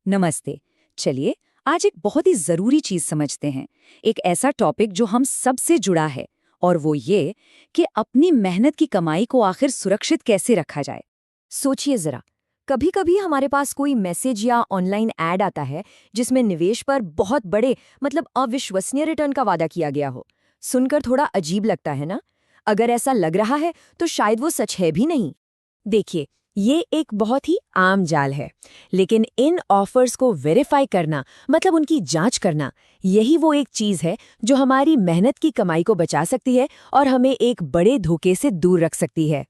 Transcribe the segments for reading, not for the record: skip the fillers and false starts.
नमस्ते। चलिए आज एक बहुत ही जरूरी चीज समझते हैं। एक ऐसा टॉपिक जो हम सबसे जुड़ा है, और वो ये कि अपनी मेहनत की कमाई को आखिर सुरक्षित कैसे रखा जाए। सोचिए जरा, कभी कभी हमारे पास कोई मैसेज या ऑनलाइन ऐड आता है जिसमें निवेश पर बहुत बड़े अविश्वसनीय रिटर्न का वादा किया गया हो। सुनकर थोड़ा अजीब लगता है ना? अगर ऐसा लग रहा है तो शायद वो सच है भी नहीं। देखिए, ये एक बहुत ही आम जाल है, लेकिन इन ऑफर्स को वेरीफाई करना उनकी जांच करना, यही वो एक चीज है जो हमारी मेहनत की कमाई को बचा सकती है और हमें एक बड़े धोखे से दूर रख सकती है।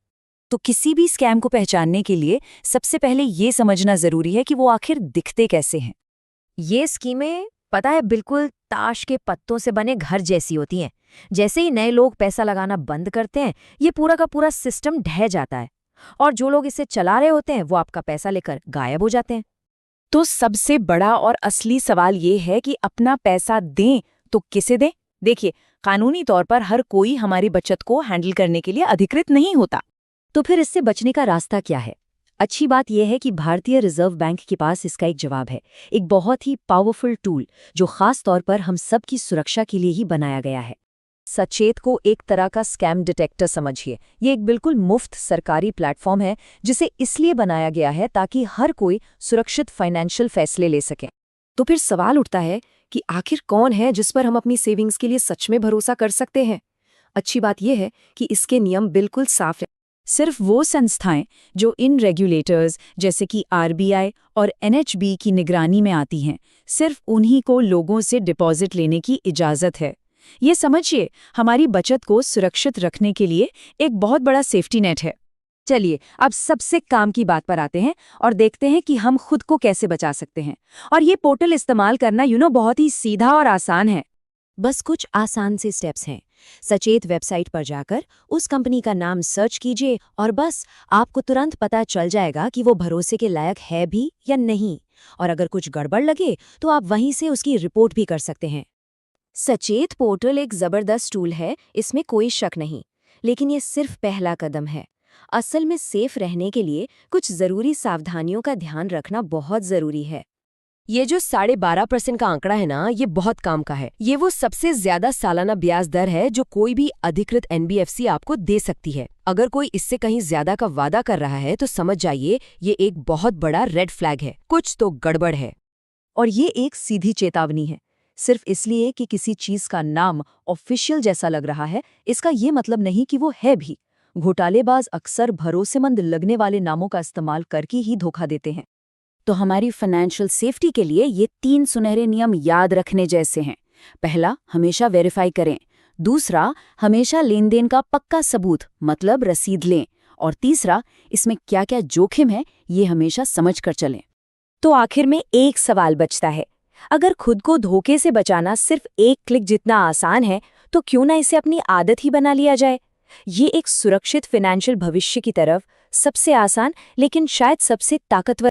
तो किसी भी स्कैम को पहचानने के लिए सबसे पहले ये समझना जरूरी है कि वो आखिर दिखते कैसे हैं। ये स्कीमें, पता है, बिल्कुल ताश के पत्तों से बने घर जैसी होती हैं। जैसे ही नए लोग पैसा लगाना बंद करते हैं, ये पूरा का पूरा सिस्टम ढह जाता है और जो लोग इसे चला रहे होते हैं वो आपका पैसा लेकर गायब हो जाते हैं। तो सबसे बड़ा और असली सवाल ये है कि अपना पैसा दें तो किसे दें। देखिए, कानूनी तौर पर हर कोई हमारी बचत को हैंडल करने के लिए अधिकृत नहीं होता। तो फिर इससे बचने का रास्ता क्या है? अच्छी बात यह है कि भारतीय रिजर्व बैंक के पास इसका एक जवाब है। एक बहुत ही पावरफुल टूल जो खास तौर पर हम सब की सुरक्षा के लिए ही बनाया गया है। सचेत को एक तरह का स्कैम डिटेक्टर समझिए। ये एक बिल्कुल मुफ्त सरकारी प्लेटफॉर्म है जिसे इसलिए बनाया गया है ताकि हर कोई सुरक्षित फाइनेंशियल फैसले ले सके। तो फिर सवाल उठता है कि आखिर कौन है जिस पर हम अपनी सेविंग्स के लिए सच में भरोसा कर सकते हैं? अच्छी बात यह है कि इसके नियम बिल्कुल साफ हैं। सिर्फ वो संस्थाएं जो इन रेगुलेटर्स जैसे कि आरबीआई और एनएचबी की निगरानी में आती हैं, सिर्फ उन्हीं को लोगों से डिपॉजिट लेने की इजाज़त है। ये समझिए, हमारी बचत को सुरक्षित रखने के लिए एक बहुत बड़ा सेफ्टी नेट है। चलिए अब सबसे काम की बात पर आते हैं और देखते हैं कि हम खुद को कैसे बचा सकते हैं। और ये पोर्टल इस्तेमाल करना बहुत ही सीधा और आसान है। बस कुछ आसान से स्टेप्स हैं। सचेत वेबसाइट पर जाकर उस कंपनी का नाम सर्च कीजिए और बस आपको तुरंत पता चल जाएगा कि वो भरोसे के लायक है भी या नहीं। और अगर कुछ गड़बड़ लगे तो आप वहीं से उसकी रिपोर्ट भी कर सकते हैं। सचेत पोर्टल एक जबरदस्त टूल है, इसमें कोई शक नहीं, लेकिन ये सिर्फ पहला कदम है। असल में सेफ रहने के लिए कुछ जरूरी सावधानियों का ध्यान रखना बहुत जरूरी है। ये जो 12.5% का आंकड़ा है ना, ये बहुत काम का है। ये वो सबसे ज्यादा सालाना ब्याज दर है जो कोई भी अधिकृत एनबीएफसी आपको दे सकती है। अगर कोई इससे कहीं ज्यादा का वादा कर रहा है तो समझ जाइए ये एक बहुत बड़ा रेड फ्लैग है, कुछ तो गड़बड़ है। और ये एक सीधी चेतावनी है। सिर्फ इसलिए कि किसी चीज का नाम ऑफिशियल जैसा लग रहा है, इसका ये मतलब नहीं कि वो है भी। घोटालेबाज अक्सर भरोसेमंद लगने वाले नामों का इस्तेमाल करके ही धोखा देते हैं। तो हमारी फाइनेंशियल सेफ्टी के लिए ये 3 सुनहरे नियम याद रखने जैसे हैं। पहला, हमेशा वेरीफाई करें। दूसरा, हमेशा लेन देन का पक्का सबूत मतलब रसीद लें। और तीसरा, इसमें क्या क्या जोखिम है ये हमेशा समझ कर चलें। तो आखिर में एक सवाल बचता है, अगर खुद को धोखे से बचाना सिर्फ एक क्लिक जितना आसान है तो क्यों ना इसे अपनी आदत ही बना लिया जाए। ये एक सुरक्षित फाइनेंशियल भविष्य की तरफ सबसे आसान लेकिन शायद सबसे ताकतवर